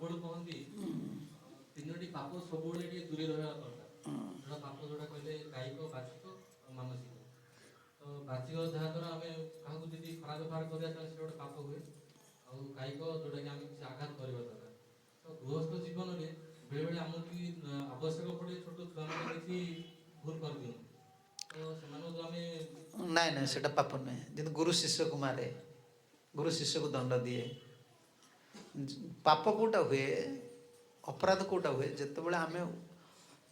ସବୁବେଳେ କହନ୍ତି ତିନୋଟି ପାପ ସବୁବେଳେ ଟିକେ ଦୂରେ ରହିବା ଦରକାର। ଯୋଉଟା ପାପ ଯୋଉଟା କହିଲେ କାୟିକ, ବାଚିକ ଆଉ ମାନସିକ। ତ ବାଚିକ ଯାହା ଦ୍ୱାରା ଆମେ କାହାକୁ ଯଦି ଖରାପ ବ୍ୟବହାର କରିବା ତାହେଲେ ସେଟା ଗୋଟେ ପାପ ହୁଏ। ଆଉ କାୟିକ ଯୋଉଟାକି ଆମେ କିଛି ଆଘାତ କରିବା ଦ୍ୱାରା। ତ ଗୃହସ୍ଥ ଜୀବନରେ ବେଳେବେଳେ ଆମକୁ ବି ଆବଶ୍ୟକ ପଡ଼େ ଛୋଟ ଛୁଆମାନେ କିଛି ଭୁଲ କରିଦିଅନ୍ତି। ତ ସେମାନଙ୍କୁ ଆମେ ନାଇଁ ନାଇଁ ସେଟା ପାପ ନୁହେଁ। ଯେମିତି ଗୁରୁ ଶିଷ୍ୟକୁ ମାରେ, ଗୁରୁ ଶିଷ୍ୟକୁ ଦଣ୍ଡ ଦିଏ। ପାପ କେଉଁଟା ହୁଏ, ଅପରାଧ କେଉଁଟା ହୁଏ, ଯେତେବେଳେ ଆମେ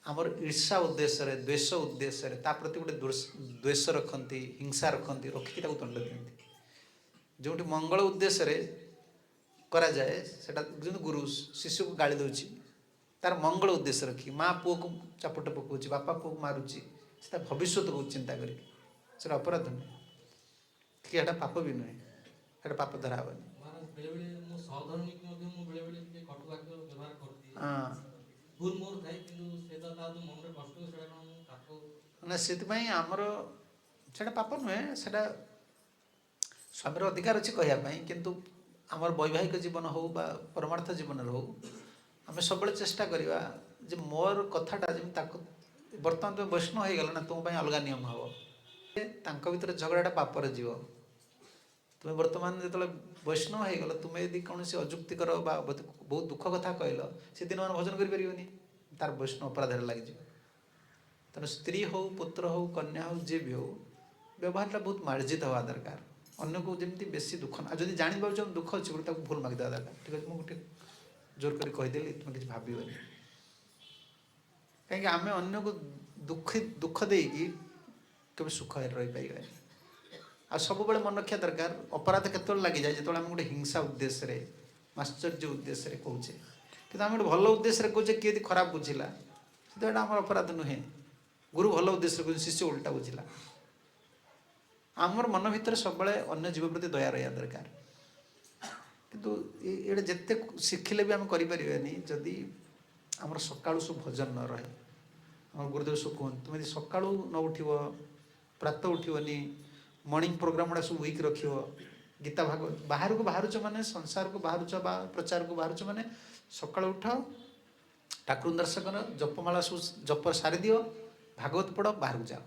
ଆମର ଈର୍ଷା ଉଦ୍ଦେଶ୍ୟରେ, ଦ୍ୱେଷ ଉଦ୍ଦେଶ୍ୟରେ ତା ପ୍ରତି ଗୋଟେ ଦ୍ୱେଷ ରଖନ୍ତି, ହିଂସା ରଖନ୍ତି, ରଖିକି ତାକୁ ଦଣ୍ଡ ଦିଅନ୍ତି। ଯେଉଁଠି ମଙ୍ଗଳ ଉଦ୍ଦେଶ୍ୟରେ କରାଯାଏ ସେଟା ଯେମିତି ଗୁରୁ ଶିଶୁକୁ ଗାଳି ଦେଉଛି ତାର ମଙ୍ଗଳ ଉଦ୍ଦେଶ୍ୟ ରଖି, ମା ପୁଅକୁ ଚାପଟ ପକାଉଛି, ବାପା ପୁଅକୁ ମାରୁଛି, ସେ ତା ଭବିଷ୍ୟତକୁ ଚିନ୍ତା କରିକି, ସେଟା ଅପରାଧ ନୁହେଁ କି ଏଟା ପାପ ବି ନୁହେଁ, ସେଟା ପାପ ଧରା ହେବନି। ବେଳେବେଳେ ମୁଁ ସହଧର୍ମୀକୁ ମଧ୍ୟ ମୁଁ ବେଳେବେଳେ ଟିକେ କଟୁ ବାକ୍ୟ ବ୍ୟବହାର କରିଦିଏ। ହଁ ଭୁଲ ମୋର ଥାଏ କିନ୍ତୁ ସେଟା ତା ଯୋଉ ମନରେ କଷ୍ଟ ହୁଏ ସେଟା କଣ ମୁଁ ପାପ ନା, ସେଥିପାଇଁ ଆମର ସେଟା ପାପ ନୁହେଁ, ସେଟା ସ୍ୱାମୀର ଅଧିକାର ଅଛି କହିବା ପାଇଁ। କିନ୍ତୁ ଆମର ବୈବାହିକ ଜୀବନ ହେଉ ବା ପରମାର୍ଥ ଜୀବନରେ ହେଉ, ଆମେ ସବୁବେଳେ ଚେଷ୍ଟା କରିବା ଯେ ମୋର କଥାଟା ଯେମିତି ତାକୁ, ବର୍ତ୍ତମାନ ତୁମେ ବୈଷ୍ଣବ ହେଇଗଲ ନା, ତୁମ ପାଇଁ ଅଲଗା ନିୟମ ହେବ। ତାଙ୍କ ଭିତରେ ଝଗଡ଼ାଟା ପାପରେ ଯିବ। ତୁମେ ବର୍ତ୍ତମାନ ଯେତେବେଳେ ବୈଷ୍ଣବ ହେଇଗଲ, ତୁମେ ଯଦି କୌଣସି ଅଯୁକ୍ତିକର ବା ବହୁତ ଦୁଃଖ କଥା କହିଲ, ସେ ଦିନମାନ ଭଜନ କରିପାରିବନି, ତାର ବୈଷ୍ଣବ ଅପରାଧରେ ଲାଗିଯିବ। ତେଣୁ ସ୍ତ୍ରୀ ହେଉ, ପୁତ୍ର ହେଉ, କନ୍ୟା ହେଉ, ଯିଏ ବି ହେଉ, ବ୍ୟବହାରଟା ବହୁତ ମାର୍ଜିତ ହେବା ଦରକାର। ଅନ୍ୟକୁ ଯେମିତି ବେଶୀ ଦୁଃଖ ନା, ଯଦି ଜାଣିପାରୁଛ ଦୁଃଖ ଅଛି ବୋଲି ତାକୁ ଭୁଲ ମାଗିଦେବା ଦରକାର। ଠିକ୍ ଅଛି, ମୁଁ ଗୋଟେ ଜୋର କରି କହିଦେଲି, ତୁମେ କିଛି ଭାବିବନି। କାହିଁକି ଆମେ ଅନ୍ୟକୁ ଦୁଃଖ ଦେଇକି କେବେ ସୁଖରେ ରହିପାରିବାନି। ଆଉ ସବୁବେଳେ ମନେ ରଖିବା ଦରକାର, ଅପରାଧ କେତେବେଳେ ଲାଗିଯାଏ ଯେତେବେଳେ ଆମେ ଗୋଟେ ହିଂସା ଉଦ୍ଦେଶ୍ୟରେ, ଆଶ୍ଚର୍ଯ୍ୟ ଉଦ୍ଦେଶ୍ୟରେ କହୁଛେ। କିନ୍ତୁ ଆମେ ଗୋଟେ ଭଲ ଉଦ୍ଦେଶ୍ୟରେ କହୁଛେ, କିଏ ଯଦି ଖରାପ ବୁଝିଲା ସେଟା ଏଇଟା ଆମର ଅପରାଧ ନୁହେଁ। ଗୁରୁ ଭଲ ଉଦ୍ଦେଶ୍ୟରେ କହୁଛି, ଶିଷ୍ୟ ଉଲ୍ଟା ବୁଝିଲା। ଆମର ମନ ଭିତରେ ସବୁବେଳେ ଅନ୍ୟ ଜୀବ ପ୍ରତି ଦୟା ରହିବା ଦରକାର। କିନ୍ତୁ ଏଇଟା ଯେତେ ଶିଖିଲେ ବି ଆମେ କରିପାରିବାନି ଯଦି ଆମର ସକାଳୁ ସବୁ ଭଜନ ନ ରହେ। ଆମର ଗୁରୁଦେବ ସବୁ କୁହନ୍ତି, ତୁମେ ଯଦି ସକାଳୁ ନ ଉଠିବ, ପ୍ରାତ ଉଠିବନି, ମର୍ଣ୍ଣିଂ ପ୍ରୋଗ୍ରାମ ଗୁଡ଼ା ସବୁ ୱିକ୍ ରଖିବ, ଗୀତା ଭାଗବତ ବାହାରକୁ ବାହାରୁଛ ମାନେ, ସଂସାରକୁ ବାହାରୁଛ ବା ପ୍ରଚାରକୁ ବାହାରୁଛ ମାନେ, ସକାଳୁ ଉଠ, ଠାକୁର ଦର୍ଶନ କର, ଜପମାଳା ସବୁ ଜପ ସାରିଦିଅ, ଭାଗବତ ପଢ଼, ବାହାରକୁ ଯାଅ।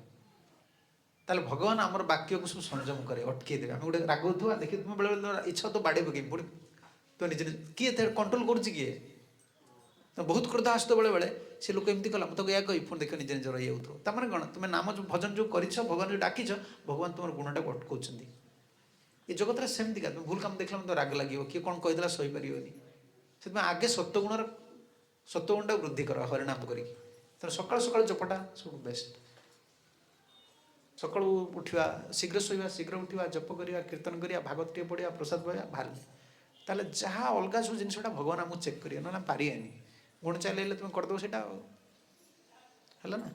ତାହେଲେ ଭଗବାନ ଆମର ବାକ୍ୟକୁ ସବୁ ସଂଯମ କରେ, ଅଟକେଇ ଦେବେ। ଆମେ ଗୋଟେ ରାଗୁଥିବା ଦେଖି, ତୁମେ ବେଳେବେଳେ ଇଚ୍ଛା ତ ବାଡ଼େଇ ପକେଇବି, ପୁଣି ତ ନିଜେ କିଏ କଣ୍ଟ୍ରୋଲ କରୁଛି କିଏ? ବହୁତ କ୍ରୋଧ ଆସୁଥିବ ବେଳେବେଳେ, ସେ ଲୋକ ଏମିତି କଲା, ମୁଁ ତାକୁ ଏୟା କହିବି, ପୁଣି ଦେଖିବ ନିଜେ ନିଜର ଇଏ ହେଉଥିବ। ତାମାନେ କ'ଣ? ତୁମେ ନାମ ଭଜନ ଯେଉଁ କରିଛ, ଭଗବାନ ଯେଉଁ ଡାକିଛ, ଭଗବାନ ତୁମର ଗୁଣଟାକୁ ଅଟକାଉଛନ୍ତି। ଏ ଜଗତରେ ସେମିତିକା, ତୁମେ ଭୁଲ କାମ ଦେଖିଲା ମୋତେ ରାଗ ଲାଗିବ, କିଏ କ'ଣ କହିଦେଲା ସହିପାରିବନି। ସେଥିପାଇଁ ଆଗେ ସତ୍ୱଗୁଣଟାକୁ ବୃଦ୍ଧି କର ହରିନାମ କରିକି। ତେଣୁ ସକାଳୁ ସକାଳୁ ଜପଟା ସବୁ ବେଷ୍ଟ। ସକାଳୁ ଉଠିବା, ଶୀଘ୍ର ଶୋଇବା, ଶୀଘ୍ର ଉଠିବା, ଜପ କରିବା, କୀର୍ତ୍ତନ କରିବା, ଭାଗବତ ଟିକେ ପଢ଼ିବା, ପ୍ରସାଦ ପାଇବା, ବାହାରିଲେ। ତାହେଲେ ଯାହା ଅଲଗା ସବୁ ଜିନିଷଟା ଭଗବାନ ଆମକୁ ଚେକ୍ କରିବେ, ନହେଲେ ପାରିବାନି। ଗୁଣ ଚାଲିଲେ ତୁମେ କରିଦେବ ସେଇଟା, ଆଉ ହେଲା ନା।